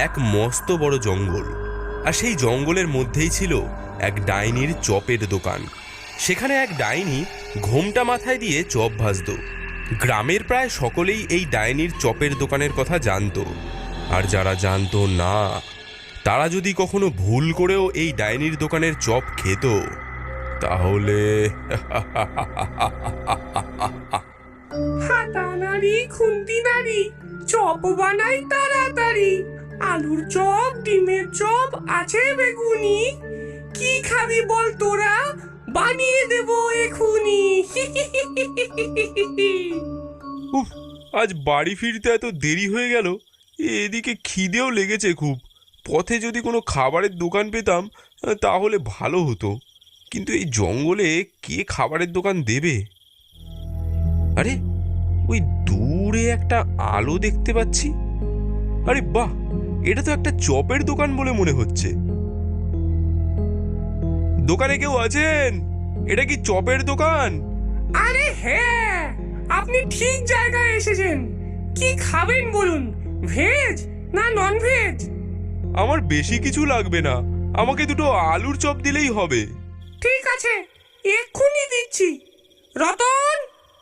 এক মস্ত বড় জঙ্গল, আর সেই জঙ্গলের মধ্যেই ছিল এক ডাইনির চপের দোকান। সেখানে এক ডাইনি ঘোমটা মাথায় দিয়ে চপ ভাজত। গ্রামের প্রায় সকলেই এই ডাইনির চপের দোকানের কথা জানতো, আর যারা জানতো না তারা যদি কখনো ভুল করেও এই ডাইনির দোকানের চপ খেত তাহলে হাতা নাড়ি খুন্তি নাড়ি চপ বানাই তাড়াতাড়ি, আলুর চপ ডিমের চপ আছে বেগুনি, কি খাবি বল তোরা বানিয়ে দেব এখুনি। উফ, আজ বাড়ি ফিরতে এত দেরি হয়ে গেল। এদিকে খিদেও লেগেছে খুব। পথে যদি কোনো খাবারের দোকান পেতাম তাহলে ভালো হতো, কিন্তু এই জঙ্গলে কে খাবারের দোকান দেবে? আরে ওই দূরে একটা আলো দেখতে পাচ্ছি। আরে বাহ, এটা তো একটা চপের দোকান বলে মনে হচ্ছে। দোকানে কেউ আছেন? এটা কি চপের দোকান? আরে হ্যাঁ, আপনি ঠিক জায়গায় এসেছেন। কি খাবেন বলুন, ভেজ না নন ভেজ? আমার বেশি কিছু লাগবে না, আমাকে দুটো আলুর চপ দিলেই হবে। ঠিক আছে, এক্ষুনি দিচ্ছি। রতন,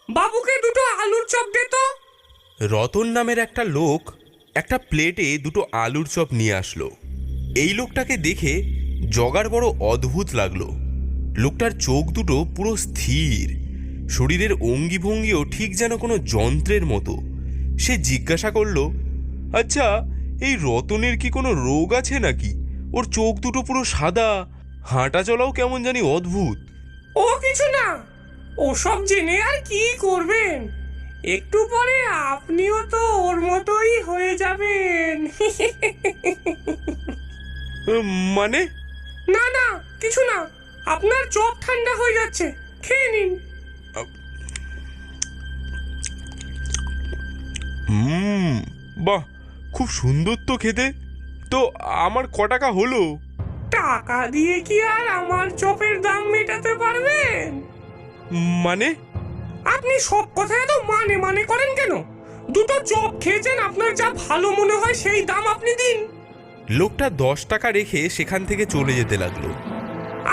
বাবুকে দুটো আলুর চপ দে তো। রতন নামের একটা লোক একটা প্লেটে দুটো আলুর চপ নিয়ে আসলো। এই লোকটাকে দেখে জগার বড় অদ্ভুত লাগলো। লোকটার চোখ দুটো পুরো স্থির, শরীরের অঙ্গি ভঙ্গিও ঠিক যেন কোনো যন্ত্রের মতো। সে জিজ্ঞাসা করলো, আচ্ছা এই রতনের কি কোনো রোগ আছে নাকি? ওর চোখ দুটো পুরো সাদা, হাঁটা চলাও কেমন জানি অদ্ভুত। ও কিছু না, ওসব জেনে আর কি করবেন, একটু পরে আপনিও তো ওর মতোই হয়ে যাবেন। মানে? না না, কিছু না, আপনার চপ ঠান্ডা হয়ে যাচ্ছে, খেয়ে নিন। বাহ, খুব সুন্দর তো খেতে। তো আমার ক টাকা হলো? টাকা দিয়ে কি আর আমার চপের দাম মেটাতে পারবেন? মানে? আপনি সব কথায় তো মানে মানে করেন কেন? দুটো চপ খেয়েছেন, আপনার যা ভালো মনে হয় সেই দাম আপনি দিন। লোকটা 10 টাকা রেখে সেখান থেকে চলে যেতে লাগলো।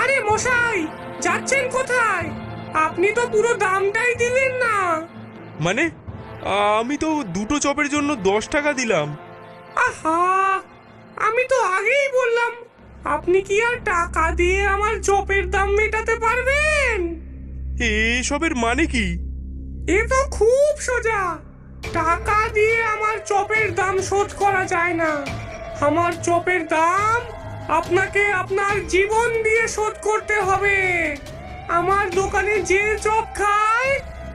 আরে মশাই, যাচ্ছেন কোথায়? আপনি তো পুরো দামটাই দিলেন না। মানে আমি তো দুটো চপের জন্য 10 টাকা দিলাম। আহা, আমি তো আগেই বললাম, আপনি কি আর টাকা দিয়ে আমার চপের দাম মেটাতে পারবেন? এসবের মানে কি? এ তো খুব সোজা। টাকা দিয়ে আমার চপের দাম শোধ করা যায় না। আমার চপের দাম আপনাকে আপনার জীবন দিয়ে শোধ করতে হবে। আমার দোকানে যে চপ খায়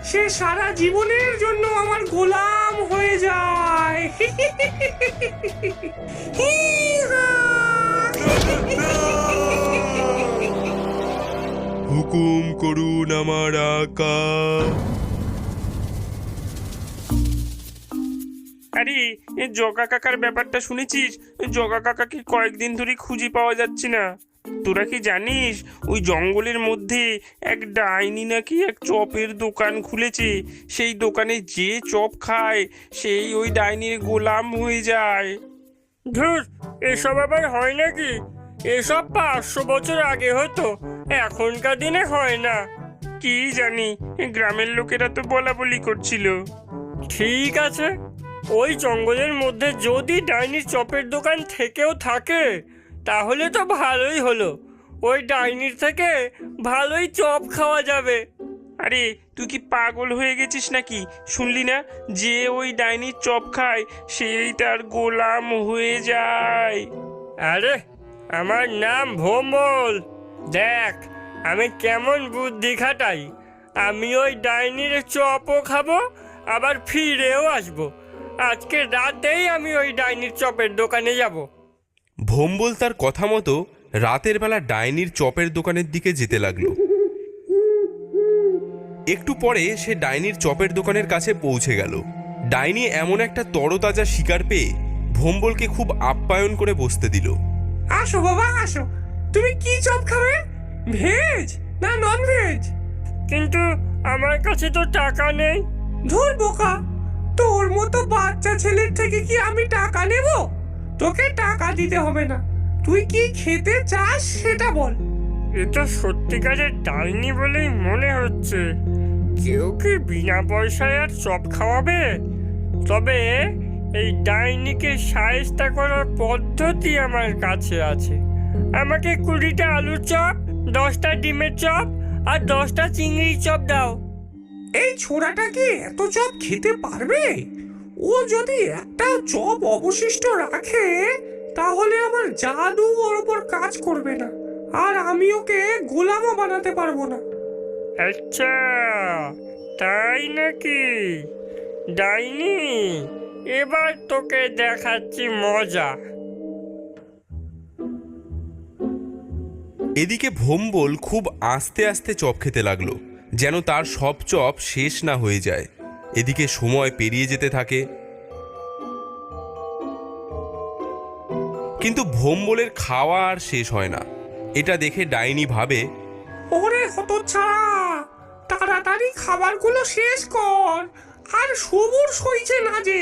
সে সারা জীবনের জন্য আমার গোলাম হয়ে যায়। হুকুম করুন আমার আকা। আরে জগা কাকার ব্যাপারটা শুনেছিস? জগা কাকাকে কয়েকদিন ধরে খুঁজে পাওয়া যাচ্ছে না। তোরা কি জানিস ওই জঙ্গলের মধ্যে এক ডাইনি নাকি এক চপের দোকান খুলেছে? সেই দোকানে যে চপ খায় সেই ওই ডাইনির গোলাম হয়ে যায়। ধুর, এসব আবার হয় নাকি? এসব 500 বছর আগে হতো, এখনকার দিনে হয় না। কি জানি, গ্রামের লোকেরা তো বলা বলি করছিল। ঠিক আছে, ওই জঙ্গলের মধ্যে যদি ডাইনির চপের দোকান থেকেও থাকে তাহলে তো ভালোই হলো, ওই ডাইনির থেকে ভালোই চপ খাওয়া যাবে। আরে তুই কি পাগল হয়ে গেছিস নাকি? শুনলি না যে ওই ডাইনির চপ খায় সেই তার গোলাম হয়ে যায়? আরে আমার নাম ভোম্বল, দেখ আমি কেমন বুদ্ধি খাটাই। আমি ওই ডাইনির চপও খাবো, আবার ফিরেও আসবো। আজকে রাতেই আমি ওই ডাইনির চপের দোকানে যাব। ভোম্বল তার কথা মতো রাতের বেলা ডাইনির চপের দোকানের দিকে যেতে লাগলো। একটু পরে সে ডাইনির চপের দোকানের কাছে পৌঁছে গেল। ডাইনি এমন একটা তরতাজা শিকার পেয়ে ভোম্বলকে খুব আপ্যায়ন করে বসতে দিল। আসো বাবা আসো, তুমি কি চপ খাবে, ভেজ না নন ভেজ? কিন্তু আমার কাছে তো টাকা নেই। ধুর বোকা, তোর মতো বাচ্চা ছেলের থেকে কি আমি টাকা নেব? তোকে টাকা দিতে হবে না। তুই কি খেতে চাস সেটা বল। এটা সত্যিকারের ডাইনি বলেই মনে হচ্ছে। কেউ কি বিনা পয়সায় আর চপ খাওয়াবে? তবে এই ডাইনিকে সায়স্তা করার পদ্ধতি আমার কাছে আছে। আমাকে 20টা আলুর চপ, 10টা ডিমের চপ আর 10টা চিংড়ির চপ দাও। এই ছোড়াটা কি এত চপ খেতে পারবে? ও যদি একটা চপ অবশিষ্ট রাখে তাহলে আমার জাদু ওর উপর কাজ করবে না, আর আমি ওকে গোলামও বানাতে পারবো না। আচ্ছা, তাই নাকি? ডাইনি, এবার তোকে দেখাচ্ছি মজা। এদিকে ভোম্বল খুব আস্তে আস্তে চপ খেতে লাগলো, যেন তার সব চপ শেষ না হয়ে যায়। এদিকে সময় পেরিয়ে যেতে থাকে, কিন্তু ভোম্বলের খাওয়া আর শেষ হয় না। এটা দেখে ডাইনি ভাবে, ওরে হতচ্ছাড়া, তাড়াতাড়ি খাবারগুলো শেষ কর, আর সবুর সইছে না যে।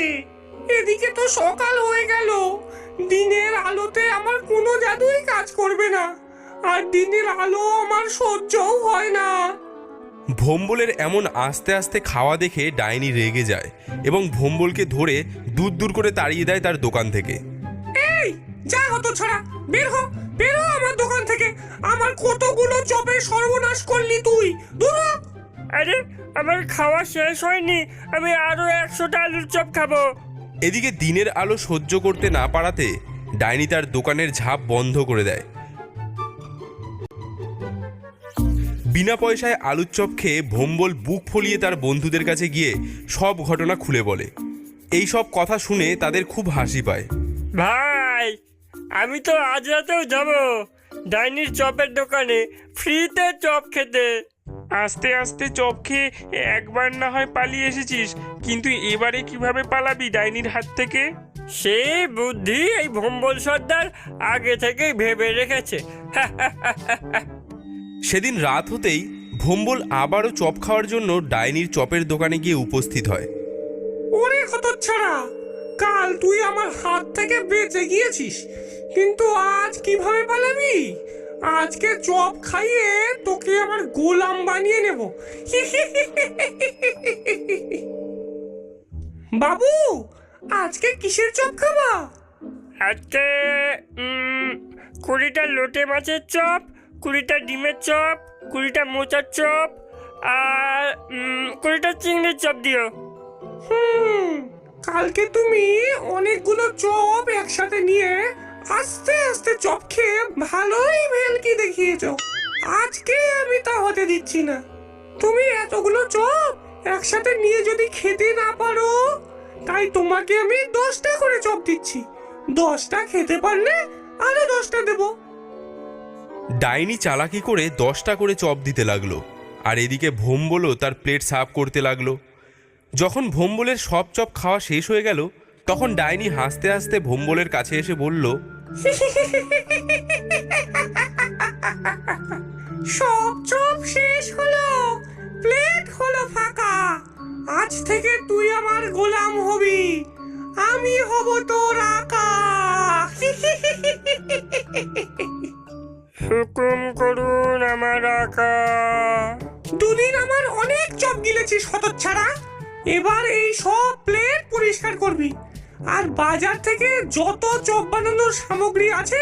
এদিকে তো সকাল হয়ে গেল, দিনের আলোতে আমার কোনো জাদুই কাজ করবে না, আর দিনের আলো আমার সহ্যও হয় না। ভোম্বলের এমন আস্তে আস্তে খাওয়া দেখে ডাইনি রেগে যায় এবং ভোম্বলকে ধরে দূর দূর করে তাড়িয়ে দেয় তার দোকান থেকে। এই যা হতচ্ছাড়া, বের হ, বের হ আমার দোকান থেকে। আমার কতগুলো চপের সর্বনাশ করলি তুই, দূর হ। আরে, আমার খাওয়া শেষ হয়নি, আমি আরো 100টা আলুর চপ খাবো। এদিকে দিনের আলো সহ্য করতে না পারাতে ডাইনি তার দোকানের ঝাঁপ বন্ধ করে দেয়। বিনা পয়সায় আলুর চপ খেয়ে ভোম্বল বুক ফলিয়ে তার বন্ধুদের কাছে গিয়ে সব ঘটনা খুলে বলে। এই সব কথা শুনে তাদের খুব হাসি পায়। ভাই, আমি তো আজ রাতেও যাব ডাইনির চপের দোকানে ফ্রিতে চপ খেতে। আস্তে আস্তে চপ খেয়ে একবার না হয় পালিয়ে এসেছিস, কিন্তু এবারে কিভাবে পালাবি ডাইনির হাত থেকে? সে বুদ্ধি এই ভোম্বল সর্দার আগে থেকেই ভেবে রেখেছে। সেদিন রাত হতেই ভোম্বল আবারও চপ খাওয়ার জন্য ডাইনির চপের দোকানে গিয়ে উপস্থিত হয়। ওরে হতচ্ছাড়া, কাল তুই আমার হাত থেকে বেঁচে গিয়েছিস, কিন্তু আজ কিভাবে পালাবি? আজকে চপ খাইয়ে তোকে আমার গোলাম বানিয়ে নেব। বাবু, আজকে কিসের চপ খাবা? আজকে 20টা লোটে মাছের চপ, 20টা ডিমের চপ, 20টা মোচার চপ আর 20টা চিংড়ির চপ দিও। কালকে তুমি অনেকগুলো চপ একসাথে নিয়ে আস্তে আস্তে চপ খেয়ে ভালোই ভেলকি দেখিয়েছ। আজকে আমি তা হতে দিচ্ছি না। তুমি এতগুলো চপ একসাথে নিয়ে যদি খেতে না পারো, তাই তোমাকে আমি 10টা করে চপ দিচ্ছি। 10টা খেতে পারলে আরো 10টা দেবো। ডাইনি চালাকি করে 10টা করে চপ দিতে লাগলো, আর এদিকে ভোম্বলও তার প্লেট সাফ করতে লাগলো। যখন ভোম্বলের সব চপ খাওয়া শেষ হয়ে গেল, তখন ডাইনি হাসতে হাসতে ভোম্বলের কাছে এসে বলল, সব চপ শেষ হলো, প্লেট হলো ফাঁকা। আজ থেকে তুই আমার গোলাম হবি, আমি হব তোর আকা। হুকুম করুন আমার আকা। দুদিন আমার অনেক চপ গিলেছিস হতচ্ছাড়া, এবার এই সব প্লেট পরিষ্কার করবি, আর বাজার থেকে যত চপ বানানোর সামগ্রী আছে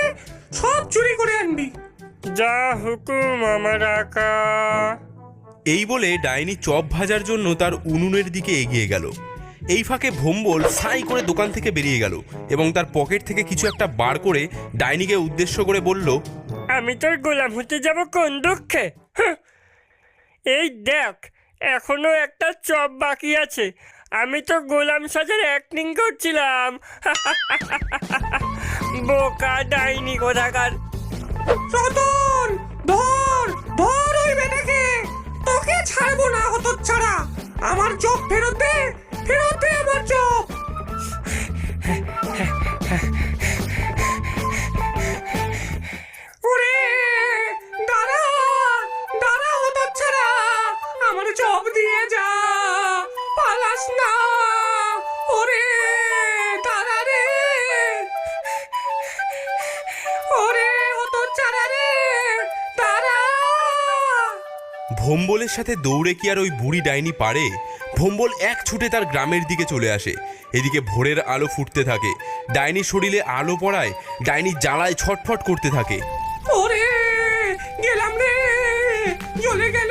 সব চুরি করে আনবি। যা হুকুম আমার আকা। এই বলে ডাইনি চপ ভাজার জন্য তার উনুনের দিকে এগিয়ে গেল। এই ফাঁকে ভোম্বল সাই করে দোকান থেকে বেরিয়ে গেল এবং তার পকেট থেকে কিছু একটা বার করে ডাইনিকে উদ্দেশ্য করে বলল, আমি তোর গোলাম হতে যাব কোন দুঃখে? এই দেখ, এখনো একটা চপ বাকি আছে। আমি তো গোলাম সাজার অ্যাক্টিং করছিলাম। বোকা ডাইনি কোথাকার। রতন, ধর ধর ওই বেটাকে, তোকে ছাড়বো না হতচ্ছাড়া। আমার চপ ফেরত দে, ফেরত দে আমার চপ। ওরে দাঁড়া, দাঁড়া হতচ্ছাড়া, আমার চপ দিয়ে যা, পালাস না। ওরে দাঁড়া রে। ভোম্বলের সাথে দৌড়ে কি আর ওই বুড়ি ডাইনি পারে? ভোম্বল এক ছুটে তার গ্রামের দিকে চলে আসে। এদিকে ভোরের আলো ফুটতে থাকে। ডাইনির শরীরে আলো পড়ায় ডাইনি জ্বালায় ছটফট করতে থাকে। ওরে গেলাম রে, জ্বলে গেল